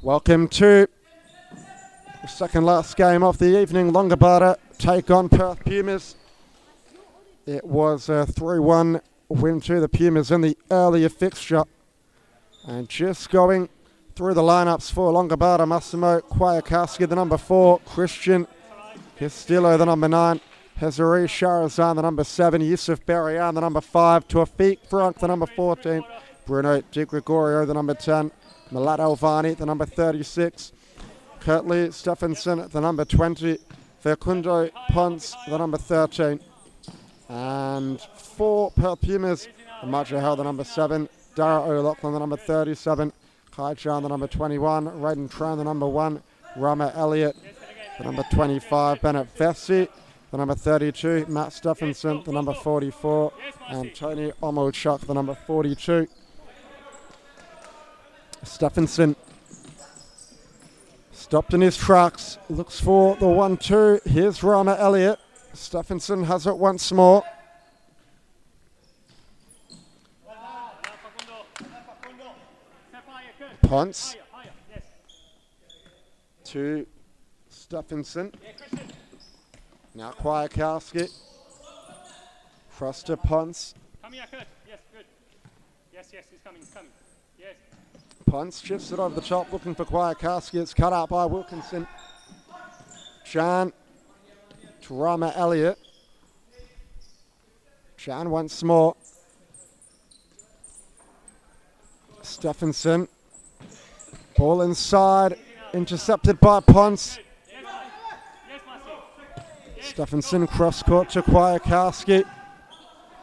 Welcome to the second last game of the evening. Longobarda take on Perth Pumas. It was a 3-1 win to the Pumas in the earlier fixture. And just going through the lineups for Longobarda: Massimo Kwayakowski, the number 4, Christian Castillo, the number 9, Hezari Sharazan, the number 7, Yusuf Berian, the number 5, Tawfiq Frank, the number 14, Bruno Di Gregorio, the number 10, Milad Alvani, the number 36, Kurtley Stephenson, the number 20, Facundo Ponce, the number 13. And for Perth Pumas, Majahel, the number 7, Dara O'Loughlin, the number 37, Kai Chan, the number 21, Raiden Tran, the number 1, Rama Elliott, the number 25, Bennett Vessi, the number 32, Matt Stephenson, the number 44, and Tony Omochuk, the number 42. Stephenson stopped in his tracks, looks for the 1-2. Here's Rama Elliott. Stephenson has it once more. Ponce to Stephenson. Now Kwayakowski. Cross to Ponce. Come here, Kurt. Yes, good. Yes, he's coming, Yes. Ponce shifts it over the top, looking for Kwayakowski. It's cut out by Wilkinson. Chan to Rama Elliott. Chan once more. Stephenson. Ball inside, intercepted by Ponce. Stephenson cross court to Kwayakowski.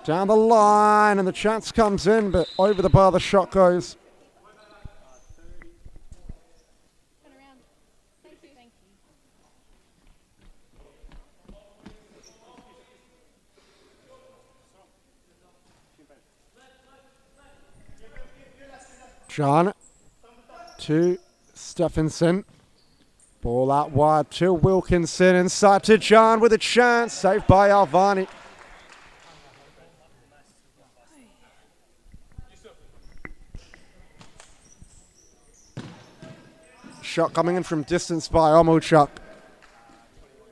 Down the line, and the chance comes in, but over the bar the shot goes. John to Stephenson. Ball out wide to Wilkinson. Inside to John with a chance. Saved by Alvani. Shot coming in from distance by Omochuk.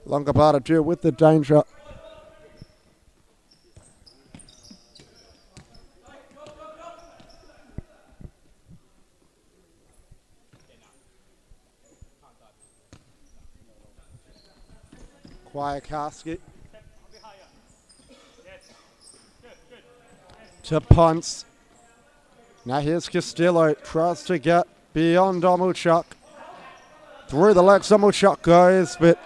Longobarda deal with the danger. Kwayakowski to Ponce. Now here's Castillo, tries to get beyond Omochuk. Through the legs Omochuk goes, but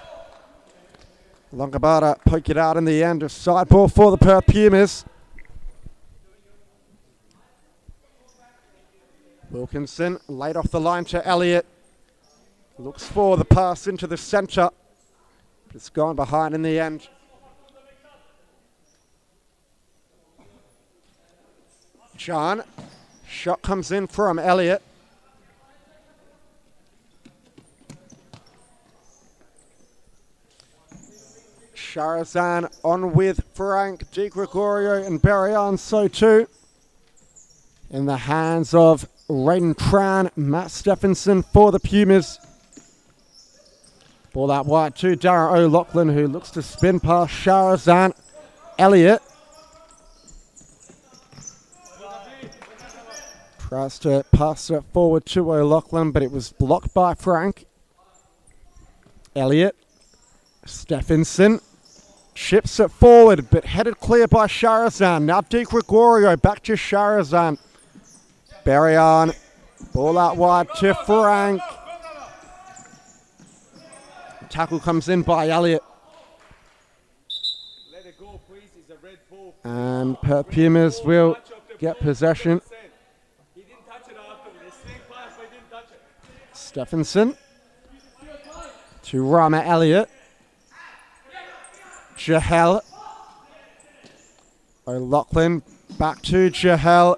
Longobarda poke it out in the end. A side ball for the Perth Pumas. Wilkinson laid off the line to Elliott. Looks for the pass into the centre. It's gone behind in the end. John. Shot comes in from Elliott. Sharazan on with Frank, Di Gregorio and Berian, so too. In the hands of Raiden Tran, Matt Stephenson for the Pumas. Ball out wide to Dara O'Loughlin, who looks to spin past Sharazan. Elliott tries to pass it forward to O'Loughlin, but it was blocked by Frank. Elliott. Stephenson chips it forward, but headed clear by Sharazan. Now Di Gregorio back to Sharazan. Berian. Ball out wide to Frank. Tackle comes in by Elliott. Let it go, please. It's a red ball. And Perth Pumas will get possession. He didn't touch it after. The same pass, but he didn't touch it. Stephenson to Rama Elliott. Jahel. O'Loughlin back to Jahel.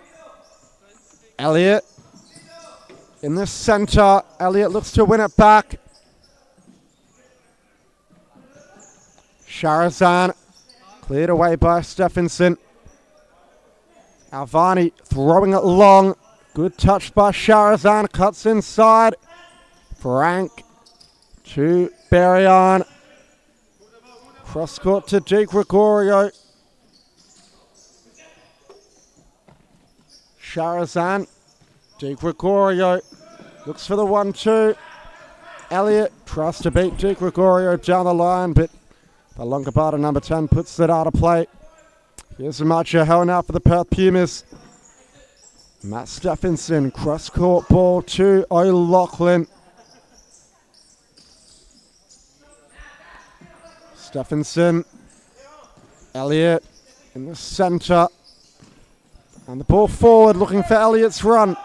Elliott in the centre. Elliott looks to win it back. Sharazan cleared away by Stephenson. Alvani throwing it long. Good touch by Sharazan. Cuts inside. Frank to Berrien. Cross court to Di Gregorio. Sharazan. Di Gregorio looks for the 1-2. Elliott tries to beat Di Gregorio down the line, but the Longobarda number 10 puts it out of play. Here's Jahel now for the Perth Pumas. Matt Stephenson, cross-court ball to O'Loughlin. Stephenson, Elliott in the centre. And the ball forward, looking for Elliott's run.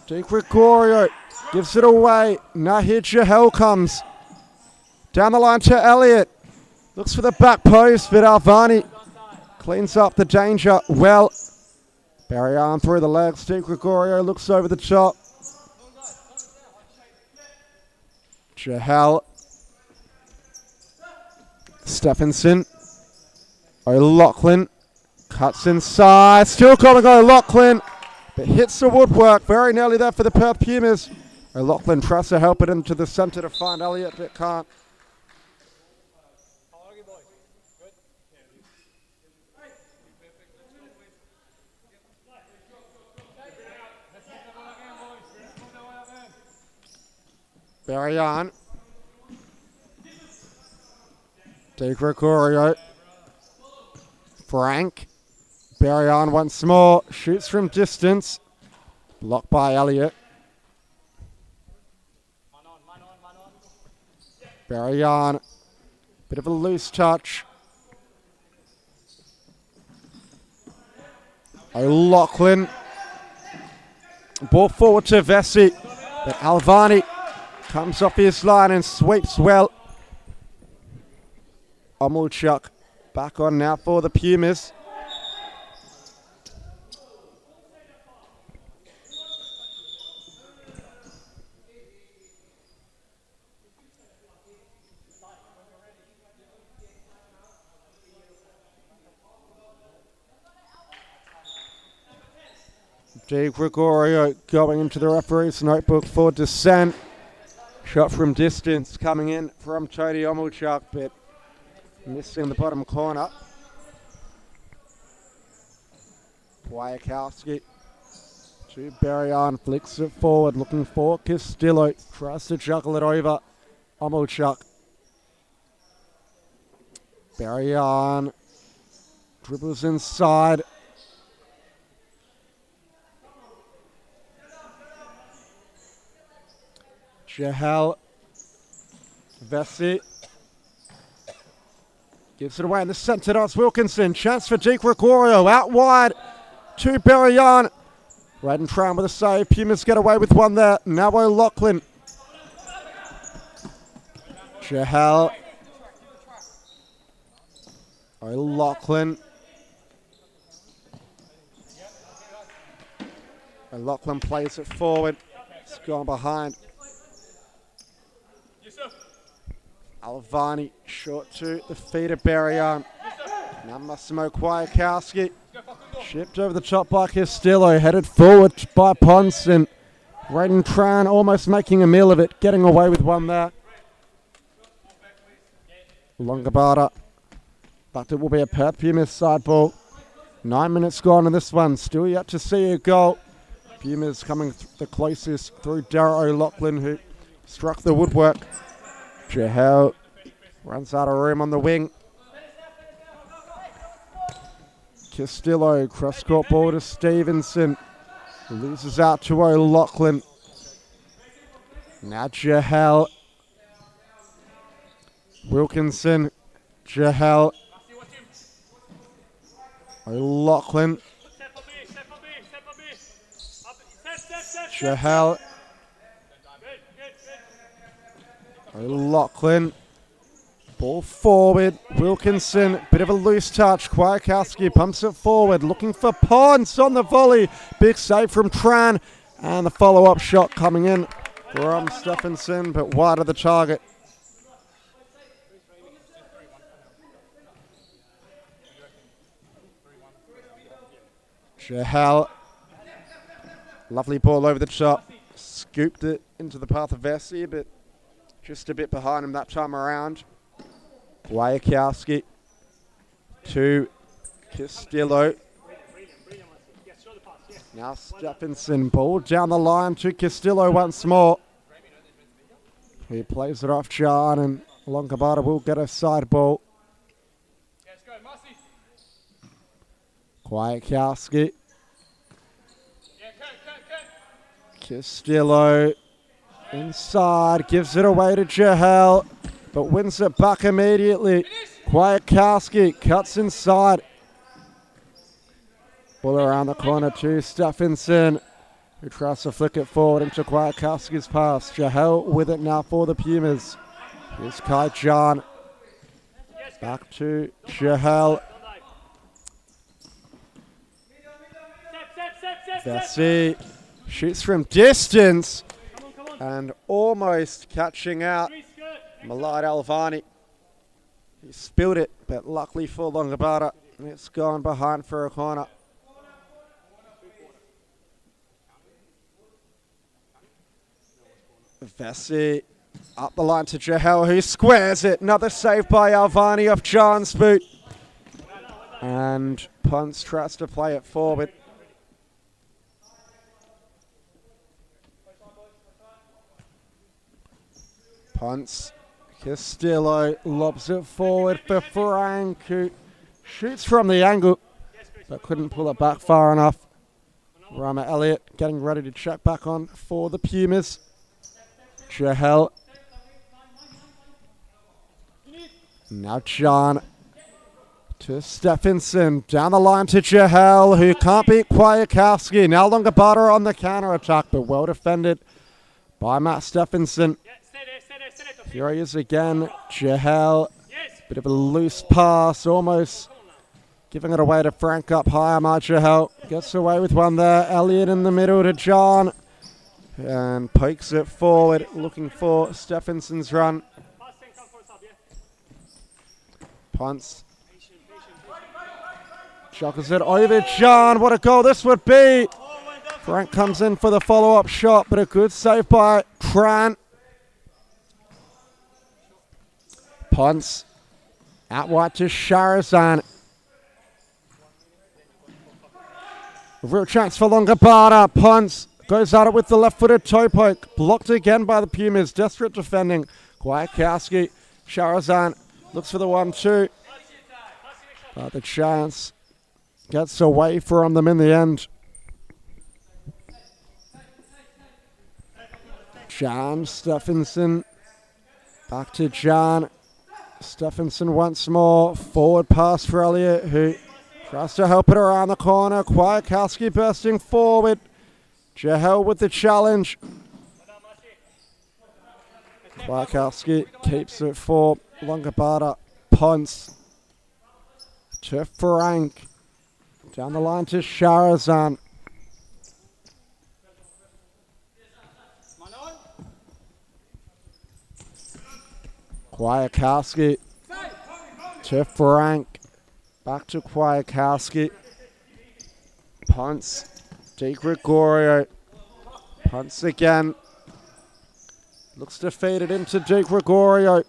Di Gregorio gives it away. Now here Jahel comes. Down the line to Elliott. Looks for the back post, but Alvani cleans up the danger well. Berrien through the legs. Di Gregorio looks over the top. Jahel. Stephenson. O'Loughlin. Cuts inside. Still calling O'Loughlin. But hits the woodwork. Very nearly there for the Perth Pumas. O'Loughlin tries to help it into the centre to find Elliott, but can't. Berrien. Di Gregorio. Frank. Berrien once more. Shoots from distance. Blocked by Elliott. Berrien. Bit of a loose touch. O'Loughlin. Ball forward to Vesey. But Alvani comes off his line and sweeps well. Omulchuk back on now for the Pumas. Di Gregorio going into the referee's notebook for dissent. Shot from distance coming in from Tony Omulchuk, but missing the bottom corner. Wajkowski to Berrien, flicks it forward, looking for Castillo. Tries to juggle it over Omulchuk. Berrien dribbles inside. Jahel. Vesey. Gives it away in the centre. That's Wilkinson. Chance for Di Gregorio. Out wide to Berrien. Red and Tran with a save. Pumas get away with one there. Now O'Loughlin. Jahel. O'Loughlin. O'Loughlin plays it forward. It's gone behind. Alvani short to the feet of Berrien. Now Massimo Wajkowski. Shipped over the top by Castillo. Headed forward by Ponson. Raiden Tran almost making a meal of it. Getting away with one there. Longobarda. But it will be a Perth Pumas side ball. 9 minutes gone in this one. Still yet to see a goal. Pumas coming the closest through Darragh O'Loughlin, who struck the woodwork. Jahel runs out of room on the wing. Castillo, cross-court ball to Stevenson. Loses out to O'Loughlin. Now Jahel. Wilkinson. Jahel. O'Loughlin. Jahel. O'Loughlin. Ball forward. Wilkinson. Bit of a loose touch. Wajkowski pumps it forward. Looking for Ponce on the volley. Big save from Tran. And the follow-up shot coming in from Stephenson, but wide of the target. Jahel. Lovely ball over the top. scooped it into the path of Vesey, but just a bit behind him that time around. Wajkowski to Castillo. Now Stephenson, ball down the line to Castillo once more. He plays it off John, and Longobarda will get a side ball. Wajkowski. Castillo inside, gives it away to Jahel, but wins it back immediately. Wajkowski cuts inside. Ball around the corner to Stephenson, who tries to flick it forward into Wajkowski's pass. Jahel with it now for the Pumas. Here's Kai John. Back to Jahel. Vesey shoots from distance and almost catching out Malad Alvani. He spilled it, but luckily for Longobarda, it's gone behind for a corner. Vesey up the line to Jahel, who squares it. Another save by Alvani off John's boot. And Ponce tries to play it forward. Ponce, Castillo lobs it forward for Frank, who shoots from the angle, but couldn't pull it back far enough. Rama Elliott getting ready to check back on for the Pumas. Jahel. Now John to Stephenson. Down the line to Jahel, who can't beat Wajkowski. Now Longobarda on the counter-attack, but well defended by Matt Stephenson. Here he is again. Jahel. Bit of a loose pass, almost giving it away to Frank up high. Jahel gets away with one there. Elliott in the middle to John. And pokes it forward, looking for Stephenson's run. Punts. Chuckles it over John. What a goal this would be. Frank comes in for the follow-up shot, but a good save by Tran. Ponce out wide to Sharazan. Real chance for Longobarda. Ponce goes at it with the left-footed toe poke. Blocked again by the Pumas. Desperate defending. Wajkowski. Sharazan looks for the 1-2. But the chance gets away from them in the end. John Stephenson. Back to John. Stephenson once more. Forward pass for Elliott, who tries to help it around the corner. Wajkowski bursting forward. Jahel with the challenge. Wajkowski keeps it for Longobarda. Ponce to Frank. Down the line to Sharazan. Wajkowski to Frank. Back to Wajkowski. Ponce. De Gregorio. Ponce again. Looks defeated into De Gregorio.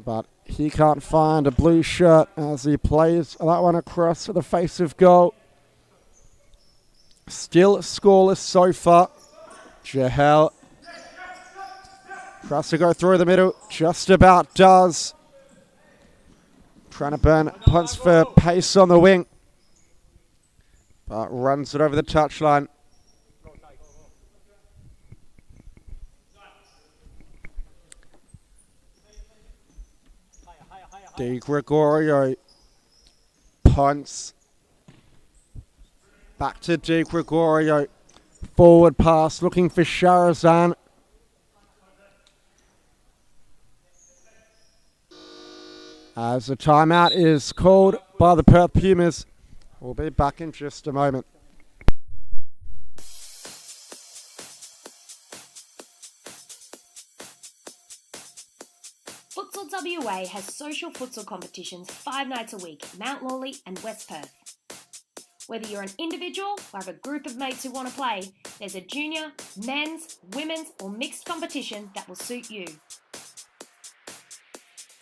But he can't find a blue shirt as he plays that one across to the face of goal. Still scoreless so far. Jahel tries to go through the middle. Just about does. Trying to burn Ponce for pace on the wing. But runs it over the touchline. De Gregorio. Ponce. Back to De Gregorio. Forward pass looking for Sharazan. As the timeout is called by the Perth Pumas. We'll be back in just a moment. Futsal WA has social futsal competitions 5 nights a week, Mount Lawley and West Perth. Whether you're an individual or have a group of mates who want to play, there's a junior, men's, women's or mixed competition that will suit you.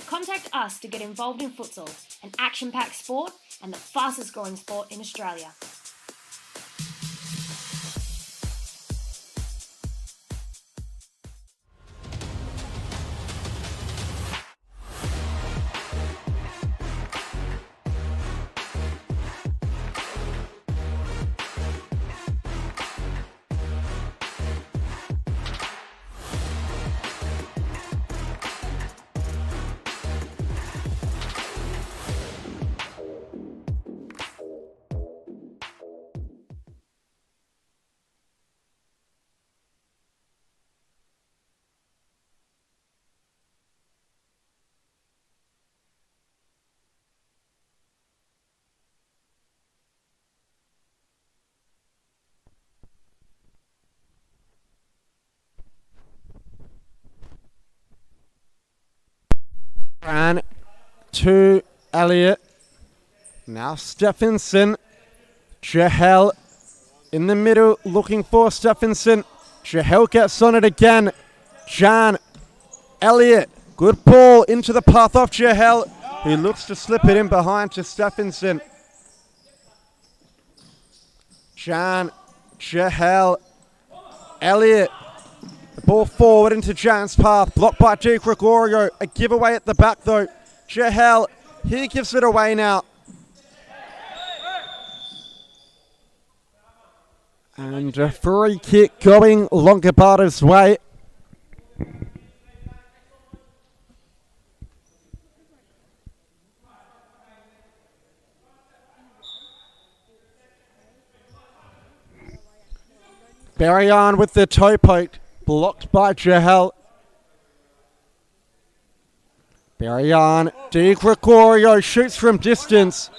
Contact us to get involved in futsal, an action-packed sport and the fastest growing sport in Australia. And to Elliot. Now Stephenson. Jahel in the middle looking for Stephenson. Jahel gets on it again. Jan. Elliot. Good ball into the path of Jahel. He looks to slip it in behind to Stephenson. Jan. Jahel. Elliot. The ball forward into Jan's path. Blocked by G. Gregorio. A giveaway at the back though. Jahel. He gives it away now. And a free kick going Longobarda's way. Barryon with the toe poke. Blocked by Jahel. Barryon. Di Gregorio shoots from distance.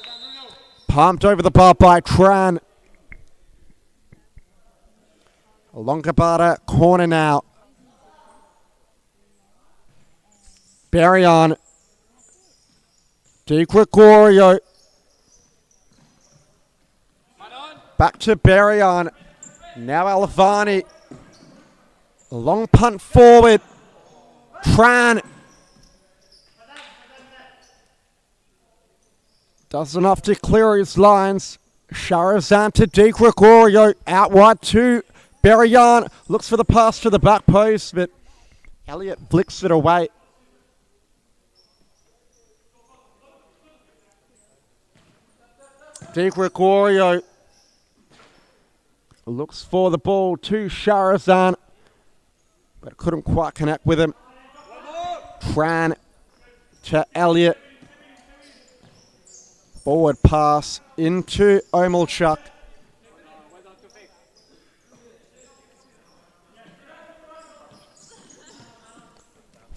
Pumped over the bar by Tran. Longobarda corner now. Barryon. Di Gregorio. Back to Barryon. Now Alvani. Long punt forward. Tran. Does enough to clear his lines. Sharazan to Di Gregorio. Out wide to Barryon. Looks for the pass to the back post, but Elliot flicks it away. Di Gregorio looks for the ball to Sharazan, but couldn't quite connect with him. Tran to Elliot. Forward pass into Omelchuk.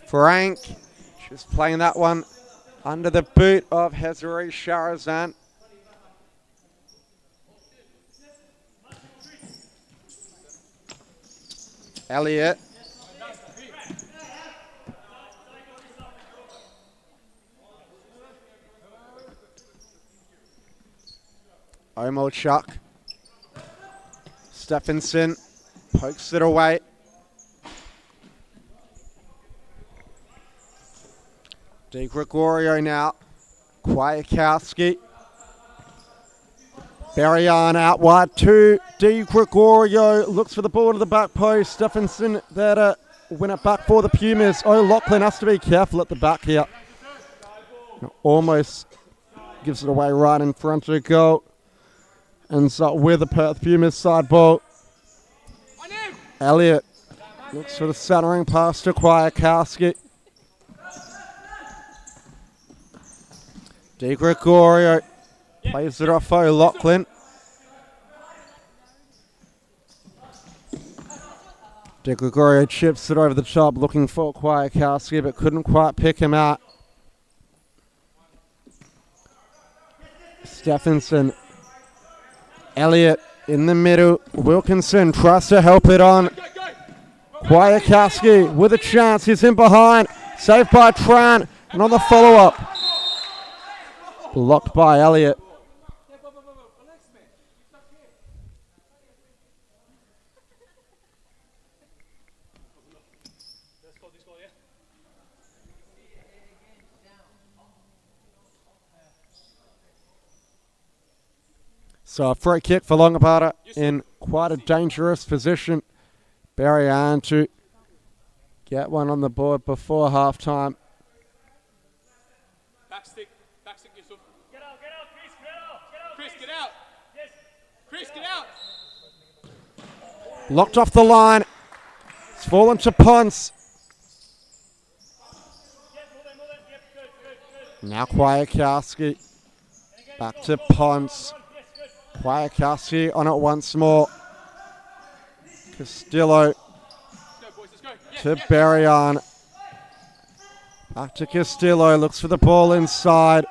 Frank just playing that one under the boot of Hezri Sharazan. Elliot. Omelchuk. Stephenson pokes it away. Di Gregorio now. Kwiatkowski. Barryon out wide to Di Gregorio. Looks for the ball to the back post. Stephenson there to win it back for the Pumas. O'Loughlin has to be careful at the back here. Almost gives it away right in front of goal. Ends up with the Perth Pumas side ball. Elliot looks for the centering pass to Kwiatkowski. Di Gregorio plays it off O'Loughlin. Di Gregorio chips it over the top looking for Kwiatkowski, but couldn't quite pick him out. Stephenson. Elliot in the middle. Wilkinson tries to help it on. Kwiatkowski with a chance. He's in behind. Saved by Tran. And on the follow-up. Blocked by Elliot. So a free kick for Longobarda in quite a dangerous position. Barry Ann to get one on the board before half-time. Back stick, Yusuf. Get out, Chris, get out. Chris, get out. Locked off the line. It's fallen to Ponce. Now Kwiatkowski. Back to Ponce. Kwiatkowski on it once more. Castillo to Berrien. Back to Castillo. Looks for the ball inside.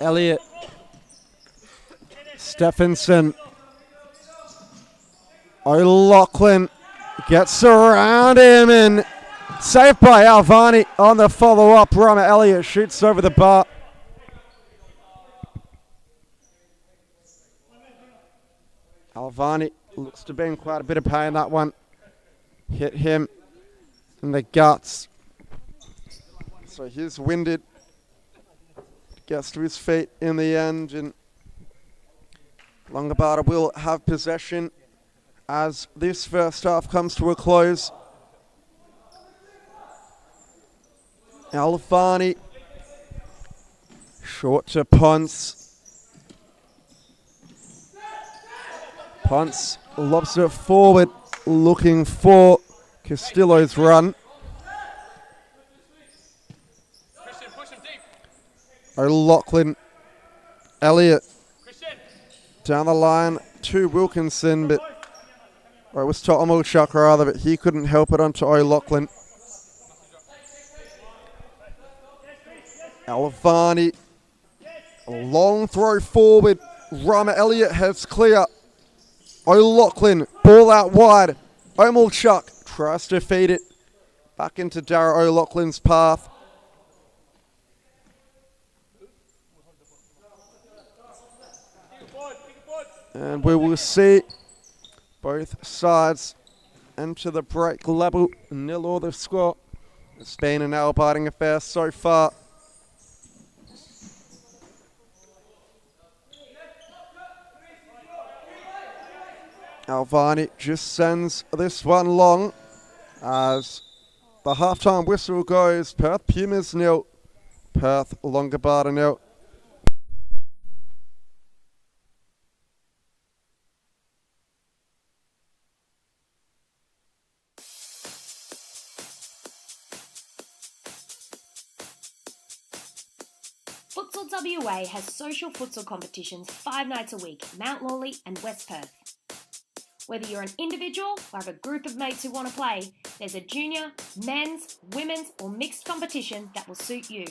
Elliott. Stephenson. O'Loughlin gets around him and saved by Alvani on the follow-up. Rama Elliott shoots over the bar. Alvani looks to be in quite a bit of pain. That one hit him in the guts. So he's winded. Gets to his feet in the end, and Longobarda will have possession as this first half comes to a close. Alvani short to Ponce. Ponce lobs it forward, looking for Castillo's run. O'Loughlin, Elliott down the line to Wilkinson, but or it was to Omolchuk rather, but he couldn't help it onto O'Loughlin. Alvani, a long throw forward. Rama Elliott has clear. O'Loughlin, ball out wide. Omolchuk tries to feed it back into Dara O'Loughlin's path. And we will see both sides enter the break level, 0-0 the score. It's been an nail-biting affair so far. Alvani just sends this one long as the halftime whistle goes. Perth Pumas 0, Perth Longobarda 0. Futsal WA has social futsal competitions 5 nights a week, Mount Lawley and West Perth. Whether you're an individual or have a group of mates who want to play, there's a junior, men's, women's or mixed competition that will suit you.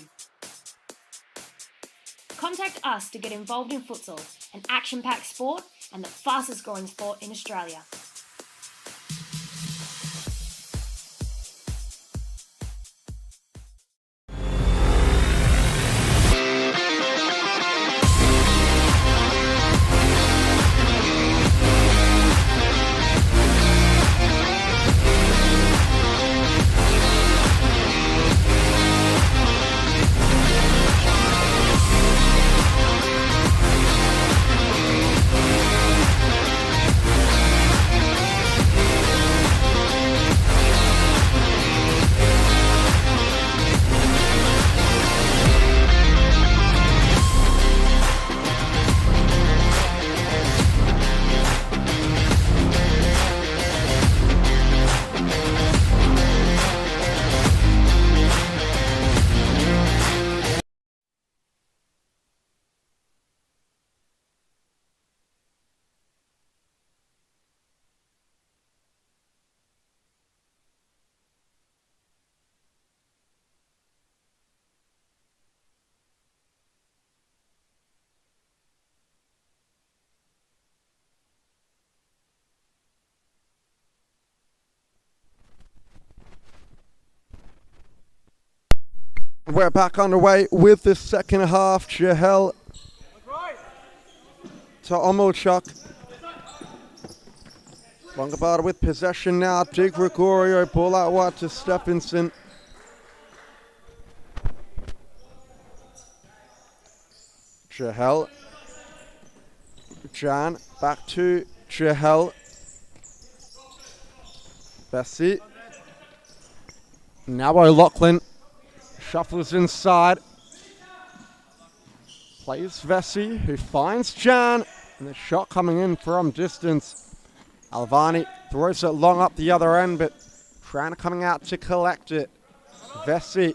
Contact us to get involved in futsal, an action-packed sport and the fastest growing sport in Australia. We're back underway with the second half. Jahel to Omolchuk. Longobarda with possession now. Di Gregorio, ball out wide to Stephenson. Jahel Jan, back to Jahel. Bessie. Now O'Loughlin shuffles inside. Plays Vessi, who finds Jan. And the shot coming in from distance. Alvani throws it long up the other end, but Tran coming out to collect it. Vessi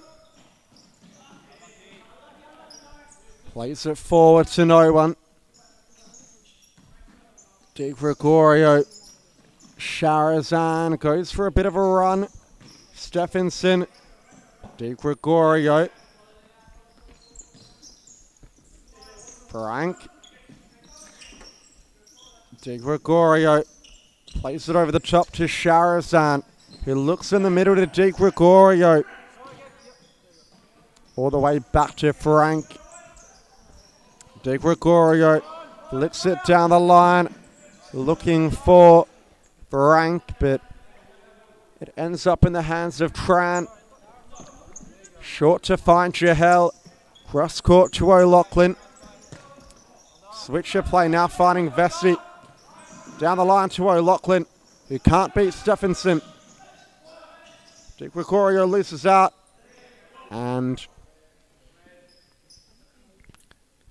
plays it forward to no one. Di Gregorio. Sharazan goes for a bit of a run. Stephenson. Di Gregorio. Frank. Di Gregorio plays it over the top to Sharazan, who looks in the middle to Di Gregorio. All the way back to Frank. Di Gregorio flicks it down the line, looking for Frank, but it ends up in the hands of Tran. Short to find Jahel. Cross court to O'Loughlin. Switcher play now finding Vessi. Down the line to O'Loughlin, who can't beat Stephenson. Di Gregorio loses out and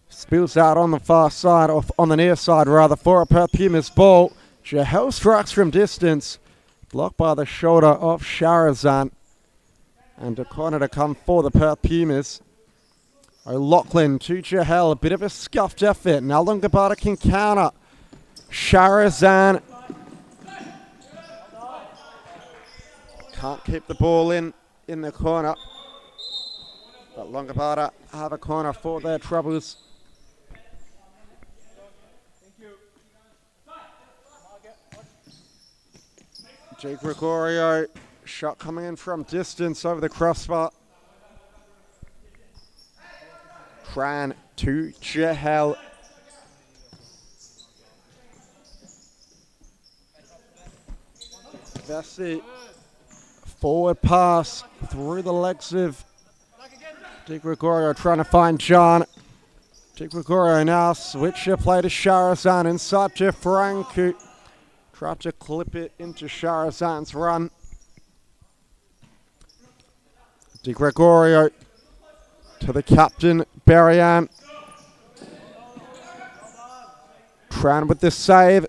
spills out on the far side, or on the near side rather, for a Perth Pumas ball. Jahel strikes from distance, blocked by the shoulder of Sharazan. And a corner to come for the Perth Pumas. O'Loughlin to Jahel, a bit of a scuffed effort. Now Longobarda can counter. Sharazan can't keep the ball in the corner. But Longobarda have a corner for their troubles. Di Gregorio, shot coming in from distance over the crossbar. Tran to Jahel. Vessi, forward pass through the legs of Di Gregorio, trying to find John. Di Gregorio now switcher play to Sharazan, inside to Frank, who tried to clip it into Sharazan's run. Di Gregorio to the captain, Berrien. Tran with the save.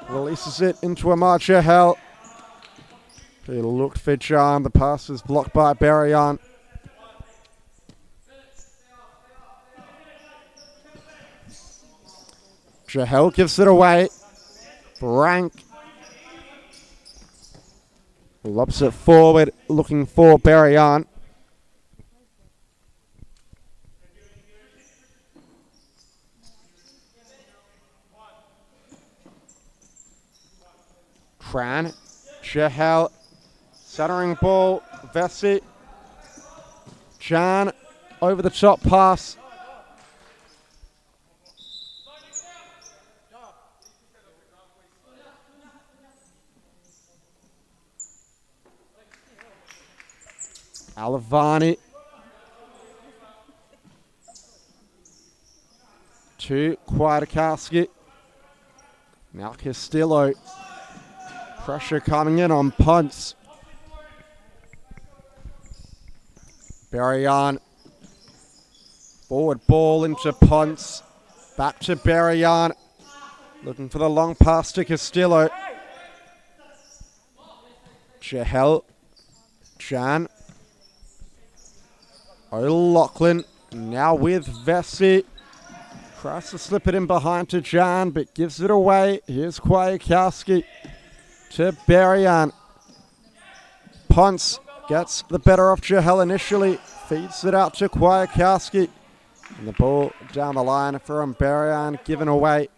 Releases it into Amar Jahel. He looked for John. The pass was blocked by Berrien. Jahel gives it away. Frank lobs it forward, looking for Berrien. Tran, Jahel, centering ball, Vessi, Jan, over the top pass. Alavani to Kwiatkowski. Now Castillo. Pressure coming in on punts. Berrien. Forward ball into punts. Back to Berrien. Looking for the long pass to Castillo. Jahel. Jan. O'Loughlin. Now with Vessi. Tries to slip it in behind to Jan, but gives it away. Here's Kwiatkowski to Berrien. Ponce gets the better of Jahel initially. Feeds it out to Kwiatkowski. And the ball down the line from Berrien, given away.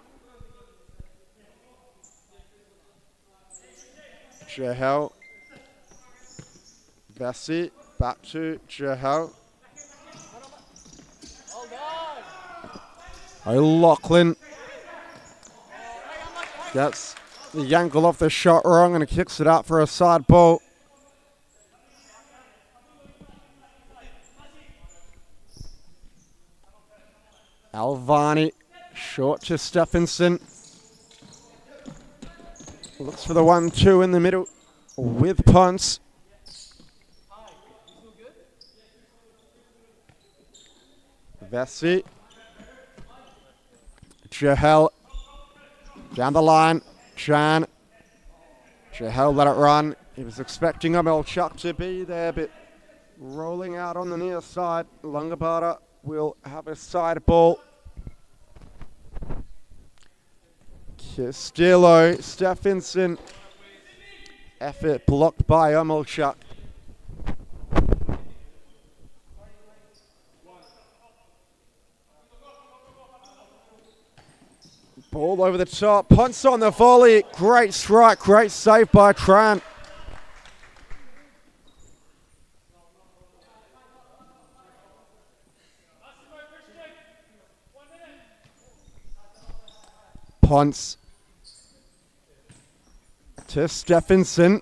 Jahel. Vessi. Back to Jahel. O'Loughlin gets the angle of the shot wrong and kicks it out for a side ball. Alvani Short to Stephenson. Looks for the 1-2 in the middle with Ponce. Vessi. Jahel. Down the line. Jan. Jahel let it run. He was expecting Chuck to be there, but rolling out on the near side. Longobarda will have a side ball. Castillo, Stephenson. Effort blocked by Chuck. Ball over the top. Ponce on the volley. Great strike. Great save by Tran. Ponce to Stephenson.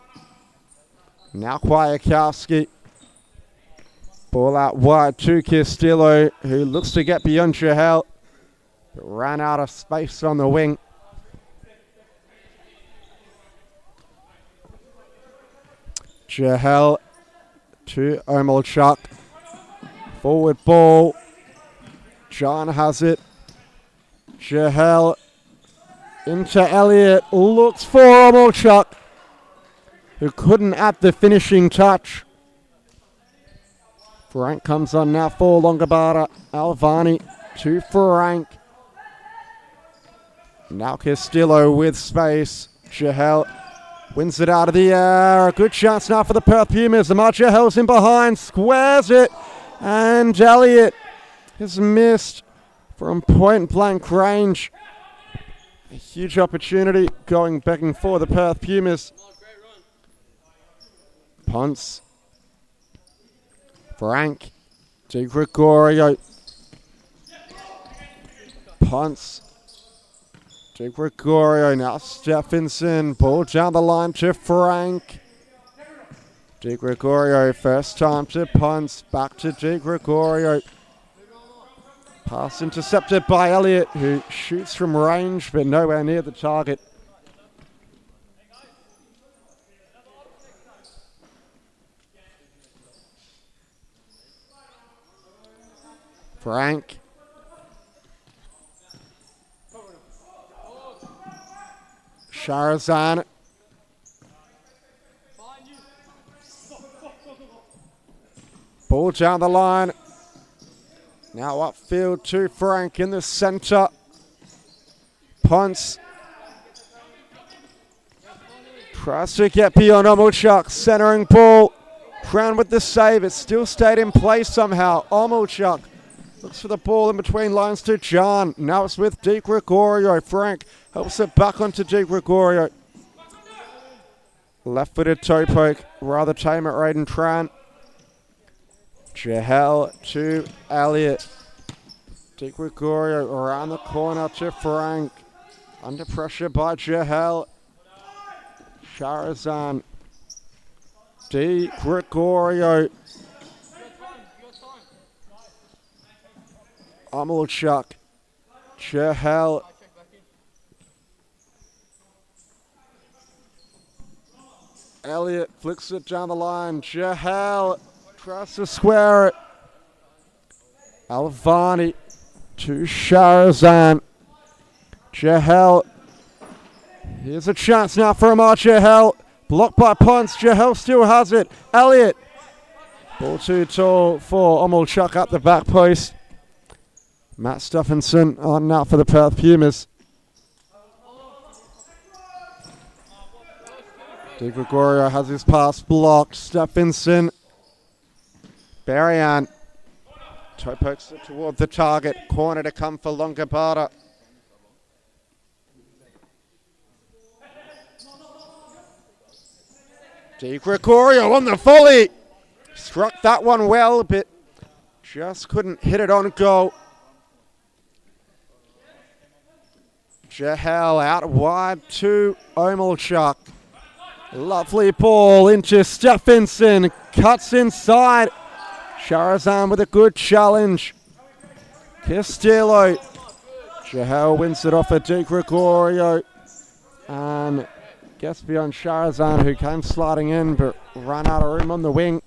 Now Kwiatkowski. Ball out wide to Castillo, who looks to get beyond Jahel, but ran out of space on the wing. Jahel to Omelchuk. Forward ball. John has it. Jahel into Elliott. Looks for Omelchuk, who couldn't add the finishing touch. Frank comes on now for Longobarda. Alvani to Frank. Now Castillo with space. Jahel wins it out of the air. A good chance now for the Perth Pumas. Amar Jahel's in behind. Squares it. And Elliott has missed from point blank range. A huge opportunity going back and forth the Perth Pumas. Ponce. Frank. De Gregorio. Ponce. De Gregorio. Now Stephenson. Ball down the line to Frank. De Gregorio. First time to Ponce. Back to De Gregorio. Pass intercepted by Elliott, who shoots from range but nowhere near the target. Frank. Sharazan. Ball down the line. Now upfield to Frank in the centre. Ponce tries to get beyond Omelchuk. Centering ball. Crown with the save. It still stayed in place somehow. Omelchuk looks for the ball in between lines to John. Now it's with De Gregorio. Frank helps it back onto De Gregorio. Left-footed toe poke. Rather tame at Raiden Tran. Jahel to Elliott. De Gregorio around the corner to Frank. Under pressure by Jahel. Sharazan. De Gregorio. Omelchuk. Jahel. Elliott flicks it down the line. Jahel tries to square it. Alvani to Sharazan. Jahel. Here's a chance now for Amar Jahel. Blocked by Ponce. Jahel still has it. Elliott. Ball too tall for Omelchuk up the back post. Matt Stephenson on now for the Perth Pumas. De Gregorio has his pass blocked. Stephenson. Berrien. Toe pokes it toward the target. Corner to come for Longobarda. De Gregorio on the volley. Struck that one well, but just couldn't hit it on goal. Jahel out wide to Omelchuk. Lovely ball into Stephenson. Cuts inside. Sharazan with a good challenge. Castillo. Jahel wins it off a Di Gregorio and gets beyond Sharazan, who came sliding in but ran out of room on the wing.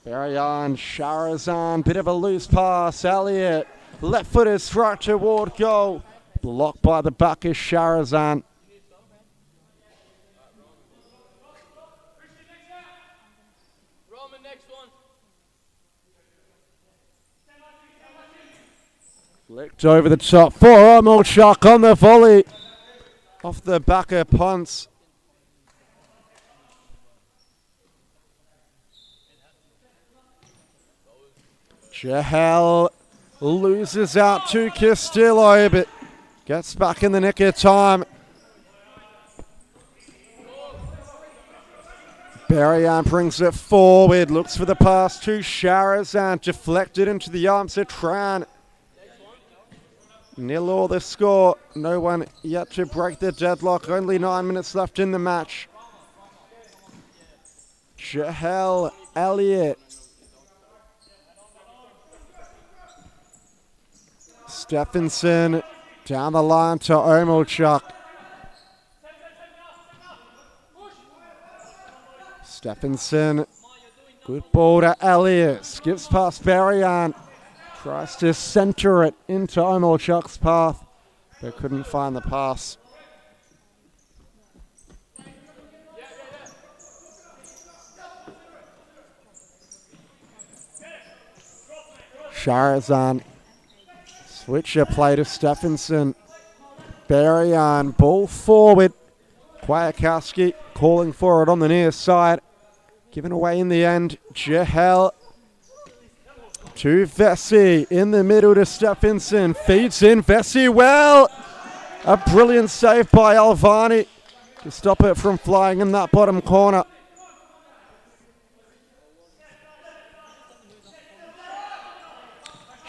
Berian, Sharazan, bit of a loose pass. Elliott, left-footed strike toward goal. Blocked by the back is Sharazan. Roman, next one. Flicked over the top for Omolchuk on the volley. Off the back of Ponce. Jahel loses out to Castillo, but gets back in the nick of time. Berian brings it forward, looks for the pass to Sharazan, deflected into the arms of Tran. 0-0 the score, no one yet to break the deadlock, only 9 minutes left in the match. Jahel, Elliott. Stephenson down the line to Omolchuk. Stephenson, good ball to Elliott, skips past Berian, tries to center it into Omolchuk's path, but couldn't find the pass. Sharazan, switcher play to Stephenson. Berian, ball forward. Kwiatkowski calling for it on the near side. Given away in the end. Jahel to Vesey. In the middle to Stephenson. Feeds in Vesey well. A brilliant save by Alvani to stop it from flying in that bottom corner.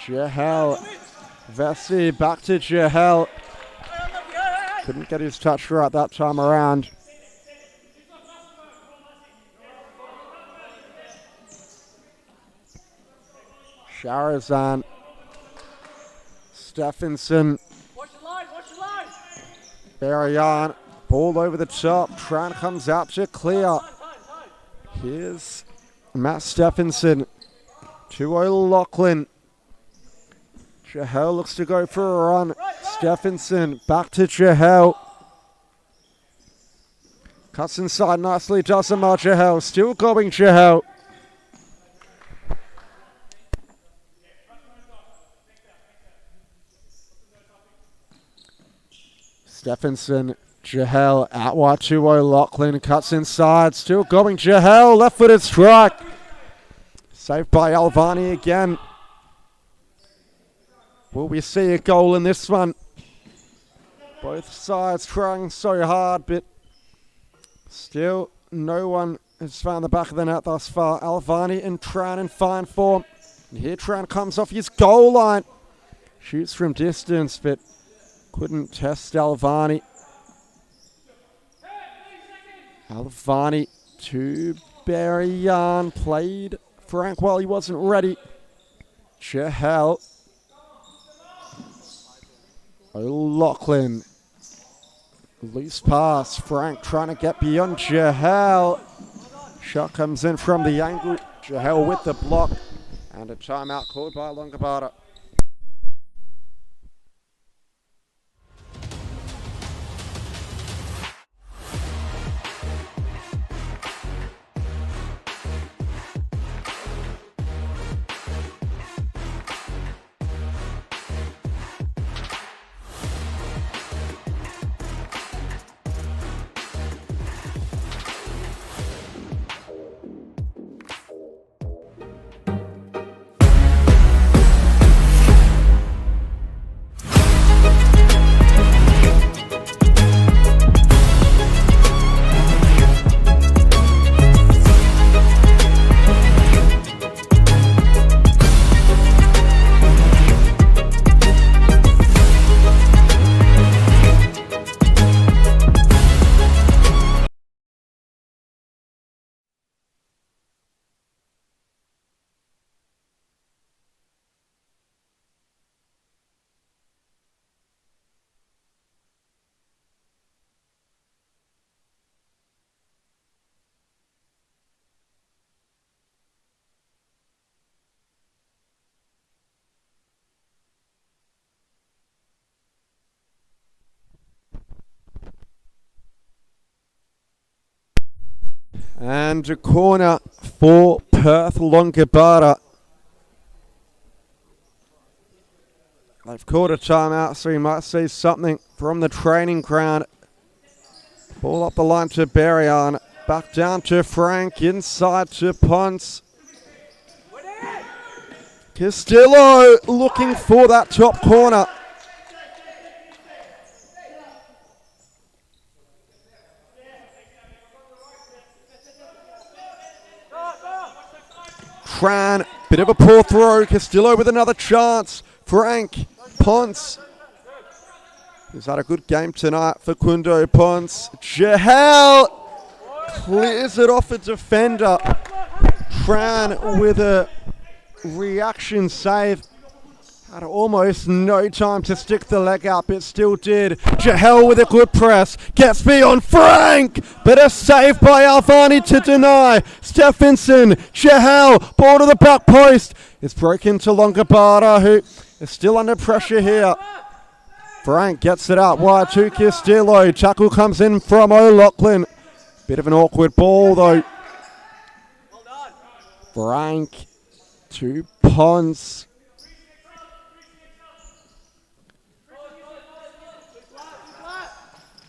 Jahel. Vesey back to Jahel. Couldn't get his touch right that time around. Sharazan. Stephenson. Berian. Ball over the top. Tran comes out to clear. Here's Matt Stephenson to O'Loughlin. Jahel looks to go for a run. Stephenson back to Jahel. Cuts inside nicely, doesn't much. Jahel still going Jahel. Stephenson, Jahel out wide to O'Loughlin. Cuts inside, still going Jahel. Left-footed strike. Saved by Alvani again. Will we see a goal in this one? Both sides trying so hard, but still no one has found the back of the net thus far. Alvani and Tran in fine form. And here Tran comes off his goal line. Shoots from distance, but couldn't test Alvani. Alvani to Berian. Played Frank while he wasn't ready. Jahel. O'Loughlin. Loose pass. Frank trying to get beyond Jahel. Shot comes in from the angle. Jahel with the block. And a timeout called by Longobarda. And a corner for Perth Longobarda. They've called a timeout, so you might see something from the training ground. Ball up the line to Berrien. Back down to Frank. Inside to Ponce. Castillo looking for that top corner. Tran, bit of a poor throw. Castillo with another chance. Frank, Ponce. He's had a good game tonight for Kundo Ponce. Jahel clears it off a defender. Tran with a reaction save. Had almost no time to stick the leg up. It still did. Jahel with a good press. Gets beyond Frank. But a save by Alvani to deny. Stephenson. Jahel. Ball to the back post. It's broken to Longobarda, who is still under pressure here. Frank gets it out wide to Castillo. Tackle comes in from O'Loughlin. Bit of an awkward ball though. Frank to Ponce.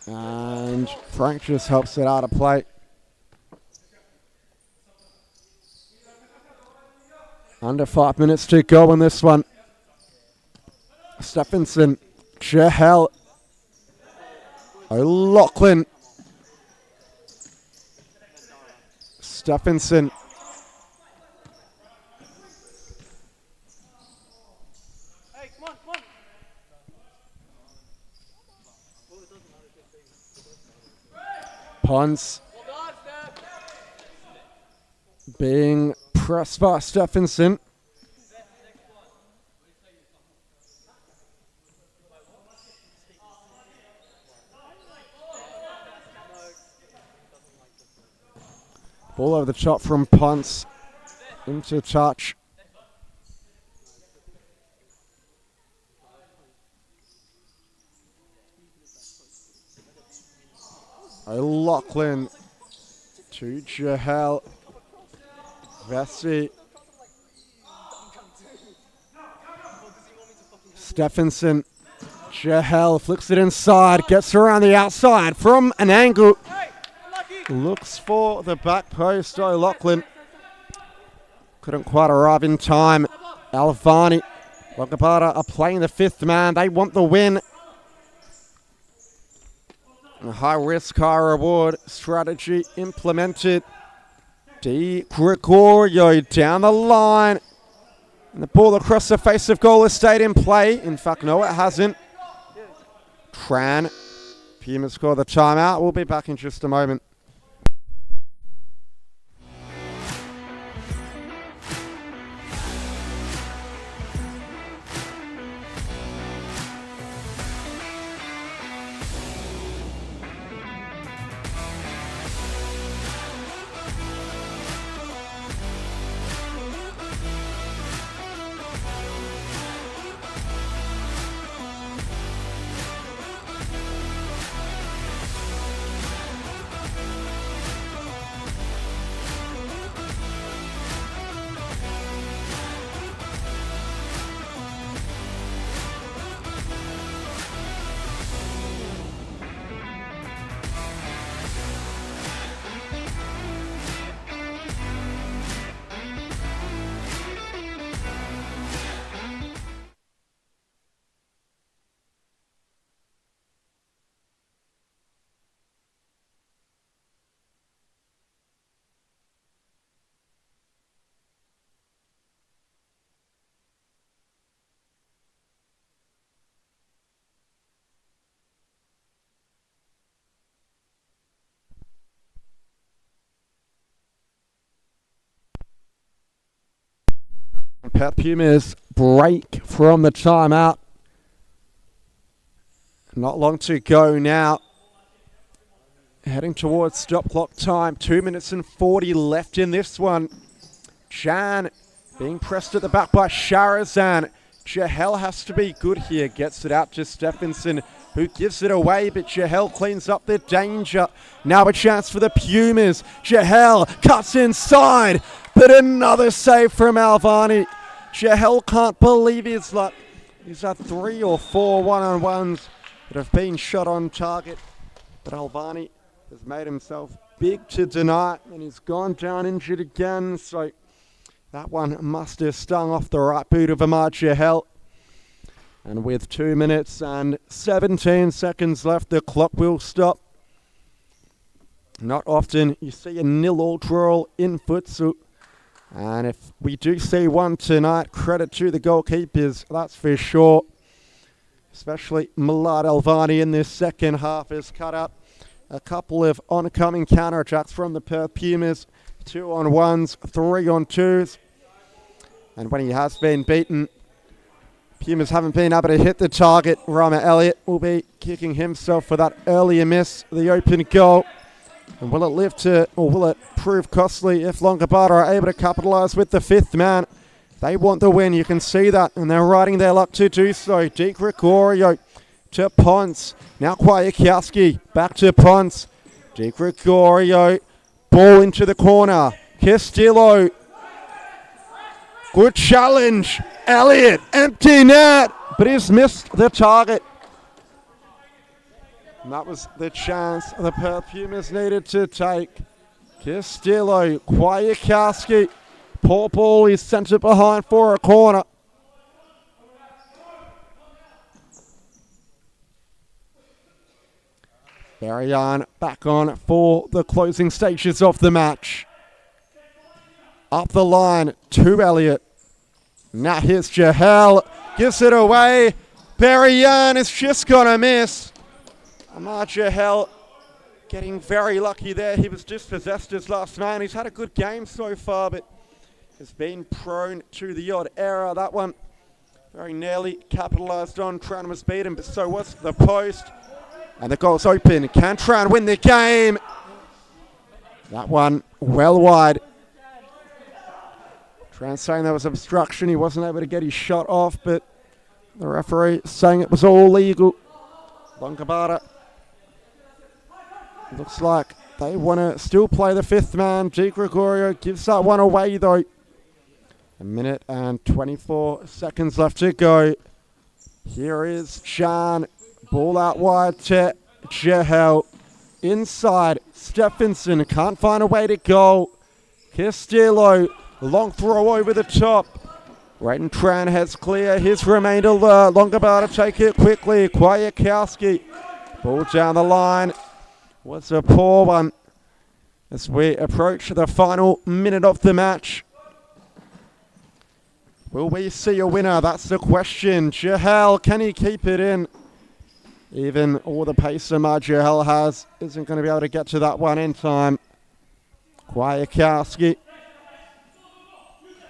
And Frank just helps it out of play. Under 5 minutes to go in this one. Stephenson, Jahel, O'Loughlin, Stephenson. Hey, come on, come on. Ponce being pressed by Stephenson. Ball over the top from Ponce into touch. O'Loughlin to Jahel. Vesey. Stephenson. Jahel flicks it inside, gets around the outside from an angle. Looks for the back post. O'Loughlin couldn't quite arrive in time. Alvani. Longobarda are playing the fifth man. They want the win. A high risk, high reward strategy implemented. Di Gregorio down the line. And the ball across the face of goal has stayed in play. In fact, no, it hasn't. Tran. Pumas score the timeout. We'll be back in just a moment. Perth Pumas break from the timeout. Not long to go now. Heading towards stop clock time. 2 minutes and 40 left in this one. Jan being pressed at the back by Sharazan. Jahel has to be good here. Gets it out to Stephenson. who gives it away, but Jahel cleans up the danger. Now a chance for the Pumas. Jahel cuts inside, but another save from Alvani. Jahel can't believe his luck. He's had 3 or 4 one-on-ones that have been shot on target, but Alvani has made himself big to deny, and he's gone down injured again, so that one must have stung off the right boot of Ahmad Jahel. And with 2 minutes and 17 seconds left, the clock will stop. Not often you see a 0-0 draw in futsal. And if we do see one tonight, credit to the goalkeepers, that's for sure. Especially Milad Alvani in this second half has cut up a couple of oncoming counter-attacks from the Perth Pumas. 2-on-1s, 3-on-2s. And when he has been beaten, Pumas haven't been able to hit the target. Rama Elliott will be kicking himself for that earlier miss, the open goal. And will it live to, or will it prove costly if Longobarda are able to capitalise with the 5th man? They want the win, you can see that, and they're riding their luck to do so. Di Gregorio to Ponce. Now Kwiatkowski back to Ponce. Di Gregorio, ball into the corner. Castillo. Good challenge. Elliott, empty net, but he's missed the target. And that was the chance the Perth Pumas needed to take. Castillo, Kwiatkowski. Poor ball, he's sent it behind for a corner. Barryan back on for the closing stages of the match. Up the line to Elliott. Now here's Jahel. Gives it away. Barryan is just going to miss. Ahmad Jahel getting very lucky there. He was dispossessed as last man. He's had a good game so far, but has been prone to the odd error. That one very nearly capitalised on. Tran was beaten, but so was the post. And the goal's open. Can Tran win the game? That one well wide. Tran saying there was obstruction. He wasn't able to get his shot off, but the referee saying it was all legal. Longobarda. Looks like they want to still play the 5th man. Di Gregorio gives that one away though. 1 minute and 24 seconds left to go. Here is Shan. Ball out wide to Jahel. Inside, Stephenson can't find a way to go. Castillo, long throw over the top. Raiden Tran has clear. His remainder alert. Longobarda take it quickly. Kwiatkowski. Ball down the line. Was a poor one as we approach the final minute of the match. Will we see a winner? That's the question. Jahel, can he keep it in? Even all the pace Ahmad Jahel has isn't going to be able to get to that one in time. Kwiatkowski.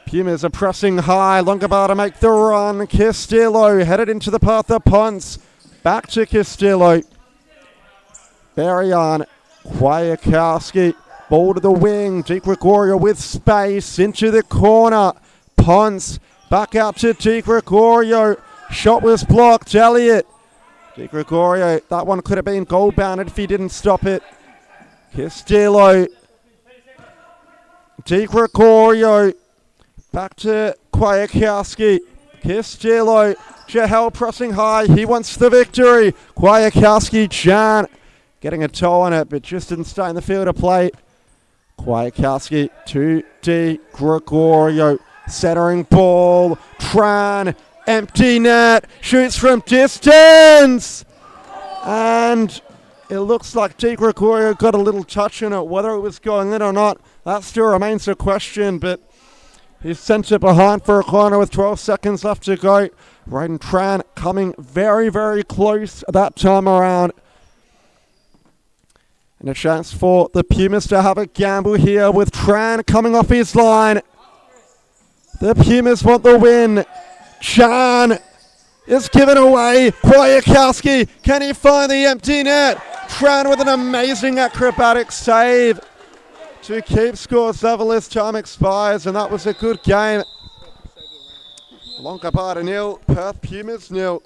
Pumas are pressing high. Longobarda make the run. Castillo headed into the path of Ponce. Back to Castillo. Barryan, Kwiatkowski, ball to the wing. Di Gregorio with space into the corner. Ponce back out to Di Gregorio. Shot was blocked. Elliott. Di Gregorio, that one could have been goal bounded if he didn't stop it. Castillo. Di Gregorio. Back to Kwiatkowski. Castillo. Jahel pressing high. He wants the victory. Kwiatkowski, Jan. Getting a toe on it, but just didn't stay in the field of play. Kwiatkowski to Di Gregorio. Centering ball. Tran. Empty net. Shoots from distance. And it looks like Di Gregorio got a little touch on it. Whether it was going in or not, that still remains a question. But he's sent it behind for a corner with 12 seconds left to go. Raiden Tran coming very, very close that time around. And a chance for the Pumas to have a gamble here with Tran coming off his line. The Pumas want the win. Chan is given away. Kwiatkowski, can he find the empty net? Tran with an amazing acrobatic save to keep scores level as time expires, and that was a good game. Longobarda 0, Perth Pumas 0.